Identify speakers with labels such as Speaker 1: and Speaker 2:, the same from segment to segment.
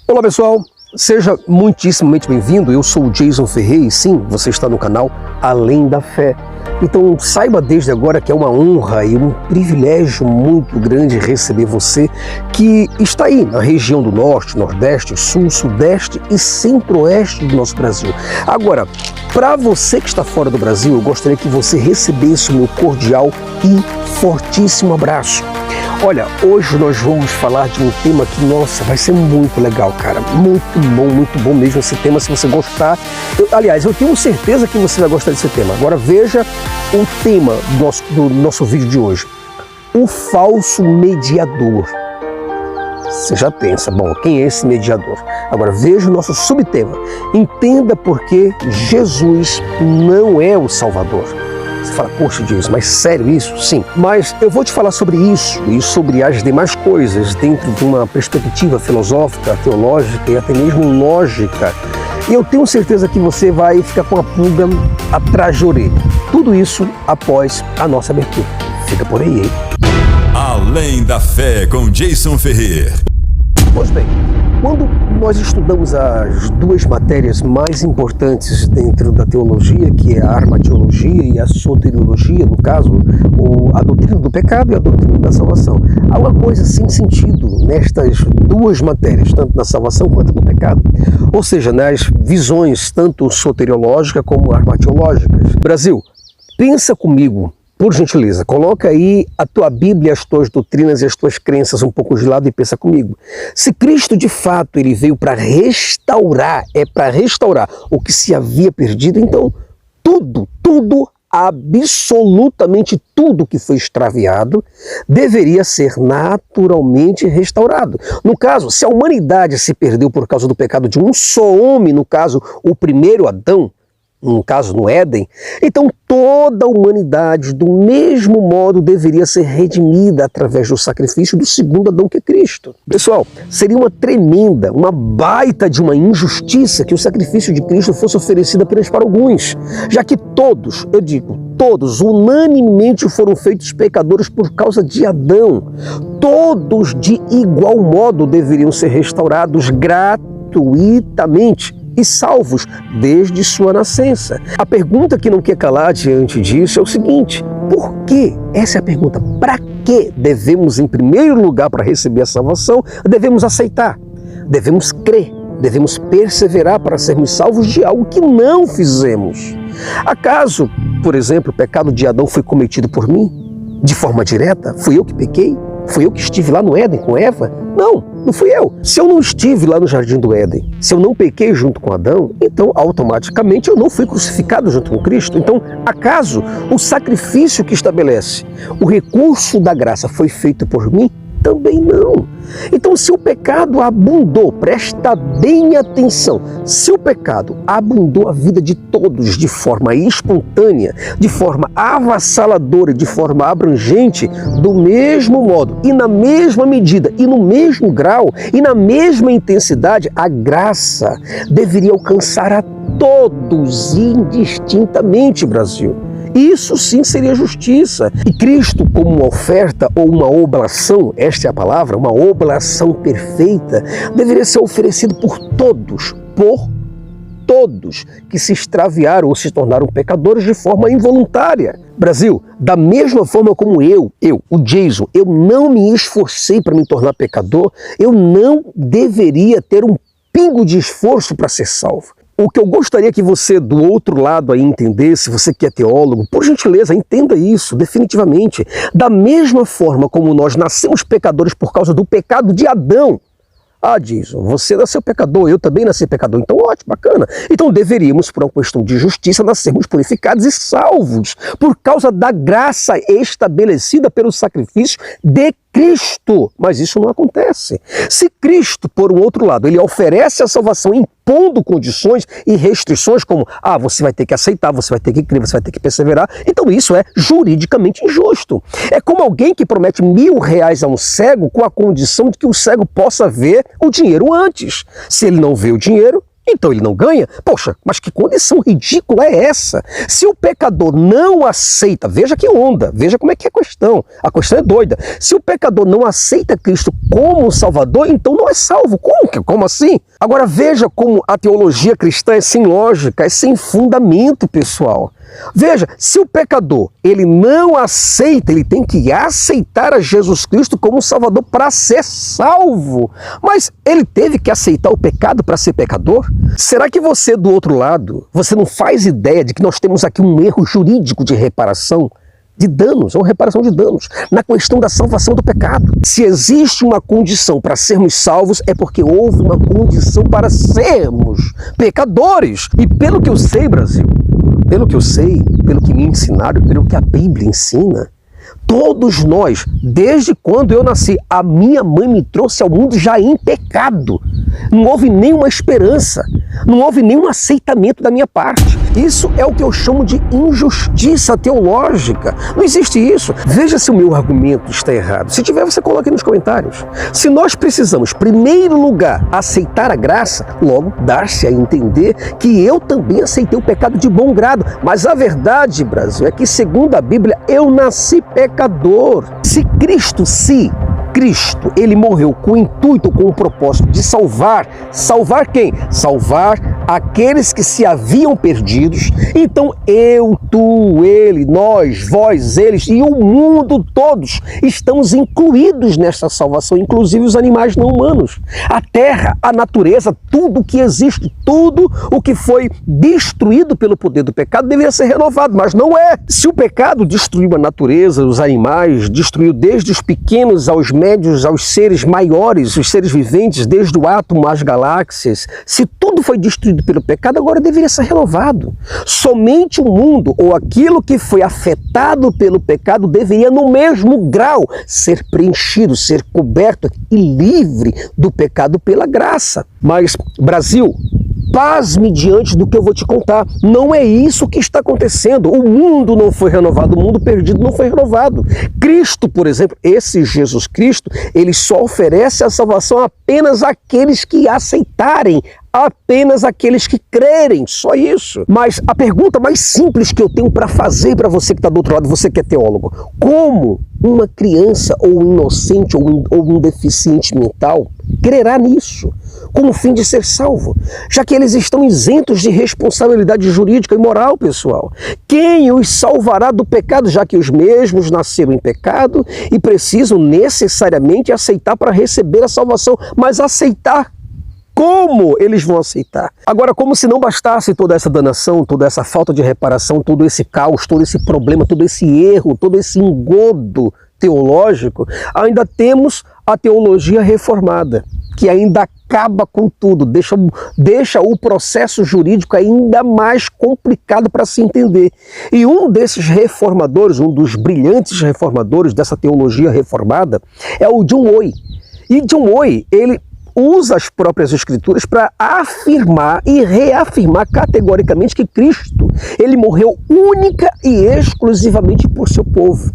Speaker 1: Olá pessoal, seja muitíssimamente bem-vindo. Eu sou o Jason Ferreira e sim, você está no canal Além da Fé. Então saiba desde agora que é uma honra e um privilégio muito grande receber você que está aí na região do Norte, Nordeste, Sul, Sudeste e Centro-Oeste do nosso Brasil. Agora, para você que está fora do Brasil, eu gostaria que você recebesse o meu cordial e fortíssimo abraço. Olha, hoje nós vamos falar de um tema que, nossa, vai ser muito legal, cara. Muito bom mesmo esse tema, se você gostar. Aliás, eu tenho certeza que você vai gostar desse tema. Agora veja o tema do nosso vídeo de hoje. O falso mediador. Você já pensa, bom, quem é esse mediador? Agora veja o nosso subtema. Entenda por que Jesus não é o Salvador. Você fala, poxa Deus, mas sério isso? Sim, mas eu vou te falar sobre isso e sobre as demais coisas dentro de uma perspectiva filosófica, teológica e até mesmo lógica. E eu tenho certeza que você vai ficar com a pulga atrás de orelha. Tudo isso após a nossa abertura. Fica por aí, hein?
Speaker 2: Além da Fé com Jason Ferreira.
Speaker 1: Pois bem, quando nós estudamos as duas matérias mais importantes dentro da teologia, que é a armatiologia e a soteriologia, no caso, a doutrina do pecado e a doutrina da salvação, há uma coisa sem sentido nestas duas matérias, tanto na salvação quanto no pecado, ou seja, nas visões tanto soteriológicas como armatiológicas. Brasil, pensa comigo. Por gentileza, coloca aí a tua Bíblia, as tuas doutrinas e as tuas crenças um pouco de lado e pensa comigo. Se Cristo de fato ele veio para restaurar, o que se havia perdido, então absolutamente tudo que foi extraviado deveria ser naturalmente restaurado. No caso, se a humanidade se perdeu por causa do pecado de um só homem, no caso, o primeiro Adão, no caso no Éden, então toda a humanidade do mesmo modo deveria ser redimida através do sacrifício do segundo Adão, que é Cristo. Pessoal, seria uma tremenda, uma baita de uma injustiça que o sacrifício de Cristo fosse oferecido apenas para alguns, já que todos, eu digo, todos unanimemente foram feitos pecadores por causa de Adão. Todos de igual modo deveriam ser restaurados gratuitamente e salvos desde sua nascença. A pergunta que não quer calar diante disso é o seguinte: por quê? Essa é a pergunta. Para que devemos, em primeiro lugar, para receber a salvação, devemos aceitar, devemos crer, devemos perseverar para sermos salvos de algo que não fizemos? Acaso, por exemplo, o pecado de Adão foi cometido por mim? De forma direta? Fui eu que pequei? Fui eu que estive lá no Éden com Eva? Não fui eu. Se eu não estive lá no Jardim do Éden, se eu não pequei junto com Adão, então automaticamente eu não fui crucificado junto com Cristo. Então, acaso o sacrifício que estabelece o recurso da graça foi feito por mim? Também não. Então, se o pecado abundou, presta bem atenção, se o pecado abundou a vida de todos de forma espontânea, de forma avassaladora, de forma abrangente, do mesmo modo, e na mesma medida, e no mesmo grau, e na mesma intensidade, a graça deveria alcançar a todos indistintamente, Brasil. Isso sim seria justiça. E Cristo, como uma oferta ou uma oblação, esta é a palavra, uma oblação perfeita, deveria ser oferecido por todos que se extraviaram ou se tornaram pecadores de forma involuntária. Brasil, da mesma forma como o Jason, eu não me esforcei para me tornar pecador, eu não deveria ter um pingo de esforço para ser salvo. O que eu gostaria que você do outro lado aí entendesse, você que é teólogo, por gentileza, entenda isso definitivamente. Da mesma forma como nós nascemos pecadores por causa do pecado de Adão. Ah, Jason, você nasceu pecador, eu também nasci pecador, então ótimo, bacana. Então deveríamos, por uma questão de justiça, nascermos purificados e salvos, por causa da graça estabelecida pelo sacrifício de Cristo. Mas isso não acontece. Se Cristo, por um outro lado, ele oferece a salvação impondo condições e restrições como, você vai ter que aceitar, você vai ter que crer, você vai ter que perseverar, então isso é juridicamente injusto. É como alguém que promete R$1.000 a um cego com a condição de que o cego possa ver o dinheiro antes. Se ele não vê o dinheiro, Então ele não ganha? Poxa, mas que condição ridícula é essa? Se o pecador não aceita, veja que onda, veja como é que é a questão é doida. Se o pecador não aceita Cristo como Salvador, então não é salvo. Como assim? Agora veja como a teologia cristã é sem lógica, é sem fundamento, pessoal. Veja, se o pecador ele não aceita, ele tem que aceitar a Jesus Cristo como Salvador para ser salvo. Mas ele teve que aceitar o pecado para ser pecador? Será que você do outro lado, você não faz ideia de que nós temos aqui um erro jurídico de reparação de danos, ou reparação de danos, na questão da salvação do pecado? Se existe uma condição para sermos salvos, é porque houve uma condição para sermos pecadores. E pelo que eu sei, Brasil, pelo que eu sei, pelo que me ensinaram, pelo que a Bíblia ensina, todos nós, desde quando eu nasci, a minha mãe me trouxe ao mundo já em pecado. Não houve nenhuma esperança, não houve nenhum aceitamento da minha parte. Isso é o que eu chamo de injustiça teológica. Não existe isso. Veja se o meu argumento está errado. Se tiver, você coloca aí nos comentários. Se nós precisamos, em primeiro lugar, aceitar a graça, logo dar-se a entender que eu também aceitei o pecado de bom grado. Mas a verdade, Brasil, é que segundo a Bíblia, eu nasci pecador. Se Cristo, ele morreu com o intuito, com o propósito de salvar quem? Salvar aqueles que se haviam perdidos. Então eu, tu, ele, nós, vós, eles e o mundo todos estamos incluídos nesta salvação, inclusive os animais não humanos. A terra, a natureza, tudo que existe, tudo o que foi destruído pelo poder do pecado deveria ser renovado, mas não é. Se o pecado destruiu a natureza, os animais, destruiu desde os pequenos aos médios, aos seres maiores, os seres viventes, desde o átomo às galáxias, se tudo foi destruído pelo pecado, agora deveria ser renovado. Somente o mundo, ou aquilo que foi afetado pelo pecado, deveria no mesmo grau ser preenchido, ser coberto e livre do pecado pela graça. Mas, Brasil, pasme diante do que eu vou te contar. Não é isso que está acontecendo. O mundo não foi renovado, o mundo perdido não foi renovado. Cristo, por exemplo, esse Jesus Cristo, ele só oferece a salvação apenas àqueles que aceitarem, apenas aqueles que crerem, só isso. Mas a pergunta mais simples que eu tenho para fazer para você que está do outro lado, você que é teólogo: como uma criança ou um inocente ou um deficiente mental crerá nisso com o fim de ser salvo, já que eles estão isentos de responsabilidade jurídica e moral, pessoal? Quem os salvará do pecado, já que os mesmos nasceram em pecado e precisam necessariamente aceitar para receber a salvação? Mas aceitar como eles vão aceitar? Agora, como se não bastasse toda essa danação, toda essa falta de reparação, todo esse caos, todo esse problema, todo esse erro, todo esse engodo teológico, ainda temos a teologia reformada, que ainda acaba com tudo, deixa o processo jurídico ainda mais complicado para se entender. E um desses reformadores, um dos brilhantes reformadores dessa teologia reformada, é o John Owen. E John Owen, ele usa as próprias escrituras para afirmar e reafirmar categoricamente que Cristo, ele morreu única e exclusivamente por seu povo,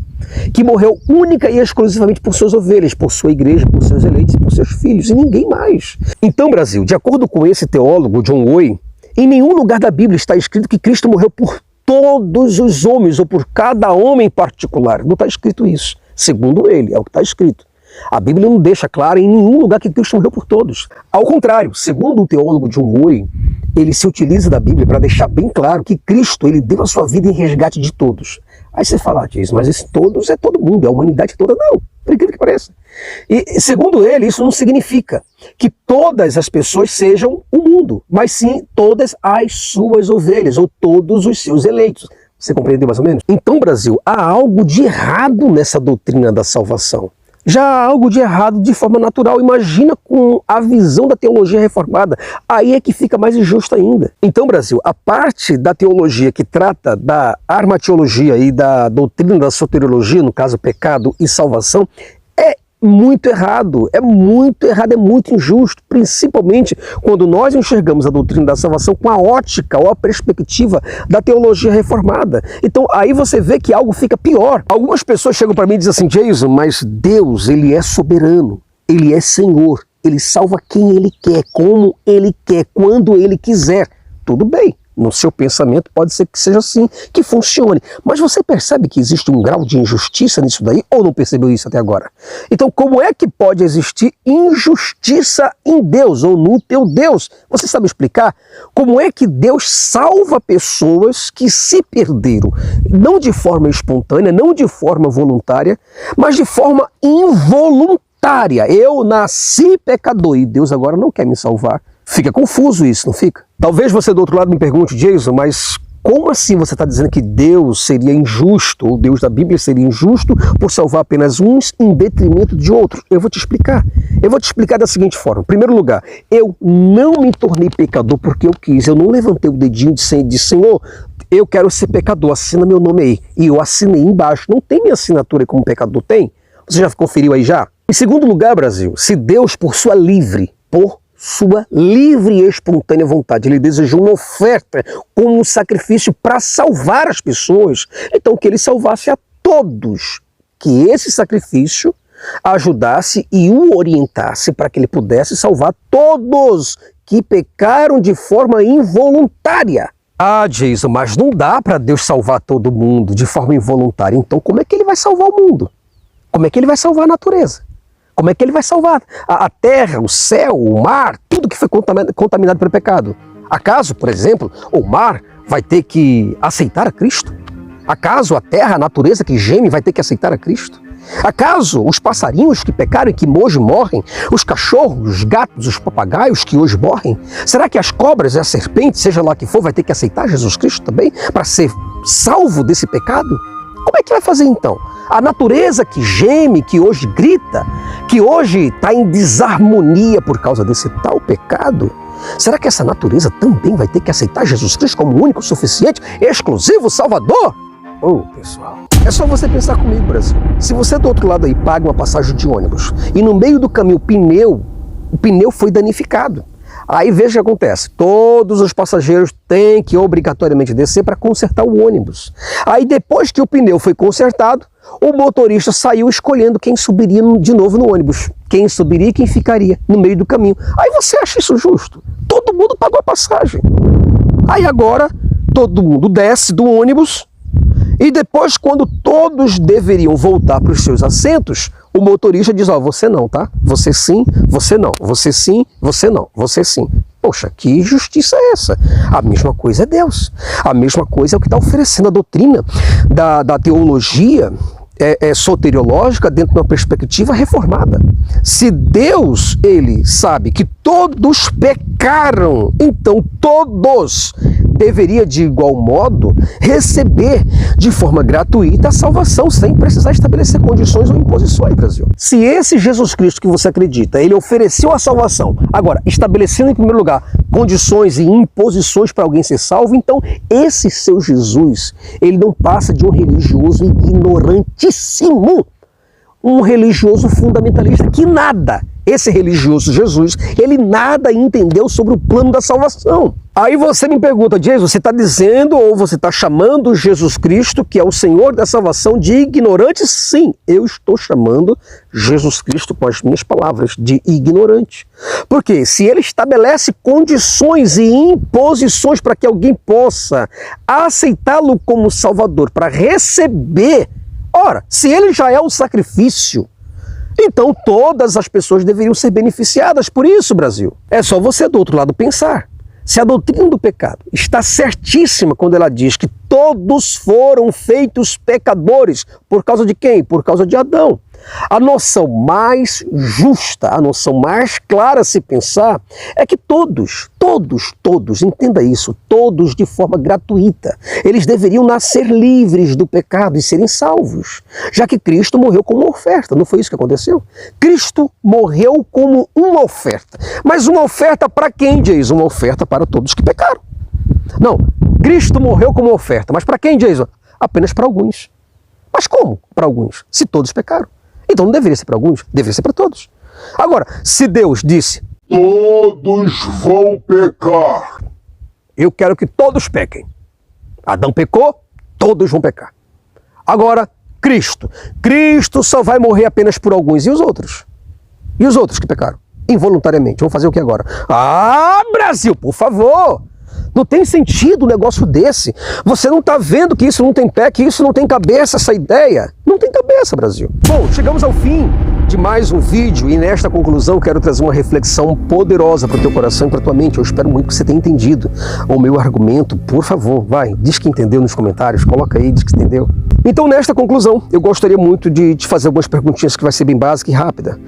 Speaker 1: que morreu única e exclusivamente por suas ovelhas, por sua igreja, por seus eleitos, por seus filhos e ninguém mais. Então, Brasil, de acordo com esse teólogo, John Owen, em nenhum lugar da Bíblia está escrito que Cristo morreu por todos os homens ou por cada homem em particular. Não está escrito isso. Segundo ele, é o que está escrito. A Bíblia não deixa claro em nenhum lugar que Cristo morreu por todos. Ao contrário, segundo o teólogo John Owen, ele se utiliza da Bíblia para deixar bem claro que Cristo, ele deu a sua vida em resgate de todos. Aí você fala, diz, mas esse todos é todo mundo, é a humanidade toda. Não, por incrível que pareça. E segundo ele, isso não significa que todas as pessoas sejam o mundo, mas sim todas as suas ovelhas, ou todos os seus eleitos. Você compreendeu mais ou menos? Então, Brasil, há algo de errado nessa doutrina da salvação. Já há algo de errado de forma natural. Imagina com a visão da teologia reformada. Aí é que fica mais injusto ainda. Então, Brasil, a parte da teologia que trata da armatiologia e da doutrina da soteriologia, no caso pecado e salvação, é muito errado, é muito injusto, principalmente quando nós enxergamos a doutrina da salvação com a ótica ou a perspectiva da teologia reformada. Então aí você vê que algo fica pior. Algumas pessoas chegam para mim e dizem assim: Jason, mas Deus, ele é soberano, ele é Senhor, Ele salva quem Ele quer, como Ele quer, quando Ele quiser. Tudo bem, no seu pensamento pode ser que seja assim, que funcione. Mas você percebe que existe um grau de injustiça nisso daí? Ou não percebeu isso até agora? Então, como é que pode existir injustiça em Deus ou no teu Deus? Você sabe explicar? Como é que Deus salva pessoas que se perderam? Não de forma espontânea, não de forma voluntária, mas de forma involuntária. Eu nasci pecador e Deus agora não quer me salvar. Fica confuso isso, não fica? Talvez você do outro lado me pergunte, Jason, mas como assim você está dizendo que Deus seria injusto, ou Deus da Bíblia seria injusto por salvar apenas uns em detrimento de outros? Eu vou te explicar. Eu vou te explicar da seguinte forma. Em primeiro lugar, eu não me tornei pecador porque eu quis. Eu não levantei o dedinho de Senhor, eu quero ser pecador, assina meu nome aí. E eu assinei embaixo. Não tem minha assinatura como pecador, tem? Você já conferiu aí já? Em segundo lugar, Brasil, se Deus, por sua livre e espontânea vontade, Ele desejou uma oferta como um sacrifício para salvar as pessoas, então que Ele salvasse a todos, que esse sacrifício ajudasse e o orientasse para que Ele pudesse salvar todos que pecaram de forma involuntária. Ah, Jason, mas não dá para Deus salvar todo mundo de forma involuntária, então como é que Ele vai salvar o mundo? Como é que Ele vai salvar a natureza? Como é que Ele vai salvar a terra, o céu, o mar, tudo que foi contaminado pelo pecado? Acaso, por exemplo, o mar vai ter que aceitar a Cristo? Acaso a terra, a natureza que geme vai ter que aceitar a Cristo? Acaso os passarinhos que pecaram e que hoje morrem, os cachorros, os gatos, os papagaios que hoje morrem, será que as cobras e a serpente, seja lá que for, vai ter que aceitar Jesus Cristo também para ser salvo desse pecado? Como é que vai fazer então? A natureza que geme, que hoje grita, que hoje está em desarmonia por causa desse tal pecado, será que essa natureza também vai ter que aceitar Jesus Cristo como o único, suficiente, exclusivo Salvador? Pessoal, é só você pensar comigo, Brasil. Se você do outro lado aí paga uma passagem de ônibus e no meio do caminho o pneu foi danificado, aí veja o que acontece, todos os passageiros têm que obrigatoriamente descer para consertar o ônibus. Aí depois que o pneu foi consertado, o motorista saiu escolhendo quem subiria de novo no ônibus, quem subiria e quem ficaria no meio do caminho. Aí você acha isso justo? Todo mundo pagou a passagem. Aí agora todo mundo desce do ônibus e depois, quando todos deveriam voltar para os seus assentos, o motorista diz, você não, tá? Você sim, você não. Você sim, você não. Você sim. Poxa, que justiça é essa? A mesma coisa é Deus. A mesma coisa é o que está oferecendo a doutrina da teologia soteriológica dentro de uma perspectiva reformada. Se Deus, Ele sabe que todos pecaram, então todos deveria de igual modo receber de forma gratuita a salvação sem precisar estabelecer condições ou imposições, Brasil. Se esse Jesus Cristo que você acredita, Ele ofereceu a salvação, agora estabelecendo em primeiro lugar condições e imposições para alguém ser salvo, então esse seu Jesus, Ele não passa de um religioso ignorantíssimo, um religioso fundamentalista que nada, esse religioso Jesus, ele nada entendeu sobre o plano da salvação. Aí você me pergunta, Jason, você está dizendo ou você está chamando Jesus Cristo, que é o Senhor da salvação, de ignorante? Sim, eu estou chamando Jesus Cristo, com as minhas palavras, de ignorante. Porque se ele estabelece condições e imposições para que alguém possa aceitá-lo como Salvador, para receber, ora, se ele já é o sacrifício, então todas as pessoas deveriam ser beneficiadas por isso, Brasil. É só você do outro lado pensar. Se a doutrina do pecado está certíssima quando ela diz que todos foram feitos pecadores, por causa de quem? Por causa de Adão. A noção mais justa, a noção mais clara a se pensar é que todos, entenda isso, todos de forma gratuita, eles deveriam nascer livres do pecado e serem salvos, já que Cristo morreu como oferta, não foi isso que aconteceu? Cristo morreu como uma oferta, mas uma oferta para quem, Jason? Uma oferta para todos que pecaram. Não, Cristo morreu como oferta, mas para quem, Jason? Apenas para alguns. Mas como para alguns? Se todos pecaram. Então não deveria ser para alguns, deveria ser para todos. Agora, se Deus disse, todos vão pecar, eu quero que todos pequem. Adão pecou, todos vão pecar. Agora, Cristo só vai morrer apenas por alguns. E os outros? E os outros que pecaram? involuntariamente. Vamos fazer o que agora? Ah, Brasil, por favor! Não tem sentido um negócio desse. Você não está vendo que isso não tem pé, que isso não tem cabeça, essa ideia? Não tem cabeça, Brasil. Bom, chegamos ao fim de mais um vídeo e nesta conclusão quero trazer uma reflexão poderosa para o teu coração e para a tua mente. Eu espero muito que você tenha entendido o meu argumento. Por favor, vai, diz que entendeu nos comentários, coloca aí, diz que entendeu. Então, nesta conclusão, eu gostaria muito de te fazer algumas perguntinhas que vai ser bem básica e rápida.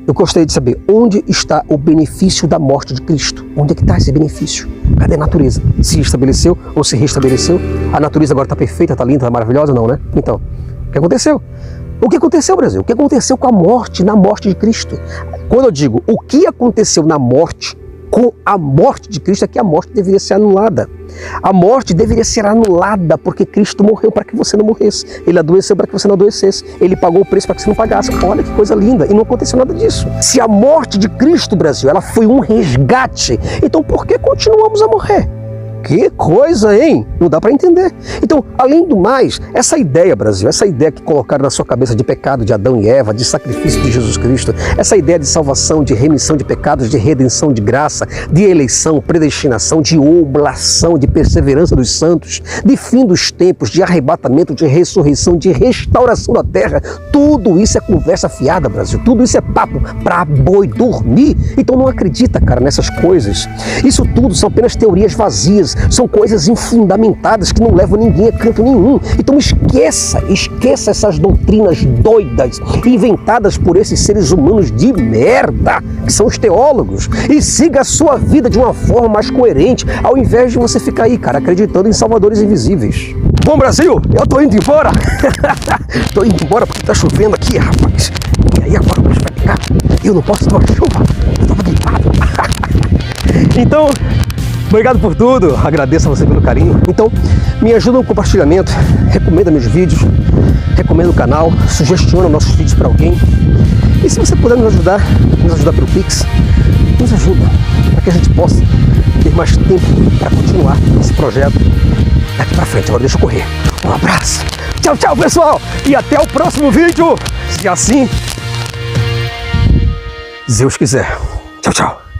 Speaker 1: Eu gostaria de saber, onde está o benefício da morte de Cristo? Onde é que está esse benefício? Cadê a natureza? Se estabeleceu ou se restabeleceu? A natureza agora está perfeita, está linda, está maravilhosa? Não, né? Então, o que aconteceu? O que aconteceu, Brasil? O que aconteceu com a morte, na morte de Cristo? Quando eu digo o que aconteceu na morte, com a morte de Cristo, é que a morte deveria ser anulada. A morte deveria ser anulada porque Cristo morreu para que você não morresse. Ele adoeceu para que você não adoecesse. Ele pagou o preço para que você não pagasse. Olha que coisa linda. E não aconteceu nada disso. Se a morte de Cristo, Brasil, ela foi um resgate, então por que continuamos a morrer? Que coisa, hein? Não dá para entender. Então, além do mais, essa ideia, Brasil, essa ideia que colocaram na sua cabeça de pecado de Adão e Eva, de sacrifício de Jesus Cristo, essa ideia de salvação, de remissão de pecados, de redenção de graça, de eleição, predestinação, de oblação, de perseverança dos santos, de fim dos tempos, de arrebatamento, de ressurreição, de restauração da terra, tudo isso é conversa fiada, Brasil. Tudo isso é papo para boi dormir. Então não acredita, cara, nessas coisas. Isso tudo são apenas teorias vazias. São coisas infundamentadas que não levam ninguém a canto nenhum. Então esqueça essas doutrinas doidas inventadas por esses seres humanos de merda, que são os teólogos, e siga a sua vida de uma forma mais coerente, ao invés de você ficar aí, cara, acreditando em salvadores invisíveis. Bom, Brasil, eu tô indo embora. Tô indo embora porque tá chovendo aqui, rapaz. E aí agora o bicho vai pegar. Eu não posso tomar chuva. Eu tava gripado. Então, obrigado por tudo, agradeço a você pelo carinho. Então, me ajuda no compartilhamento, recomenda meus vídeos, recomenda o canal, sugestiona nossos vídeos para alguém. E se você puder nos ajudar pelo Pix, nos ajuda, para que a gente possa ter mais tempo para continuar esse projeto daqui para frente. Agora deixa eu correr. Um abraço, tchau, tchau, pessoal, e até o próximo vídeo, se assim Deus quiser. Tchau, tchau.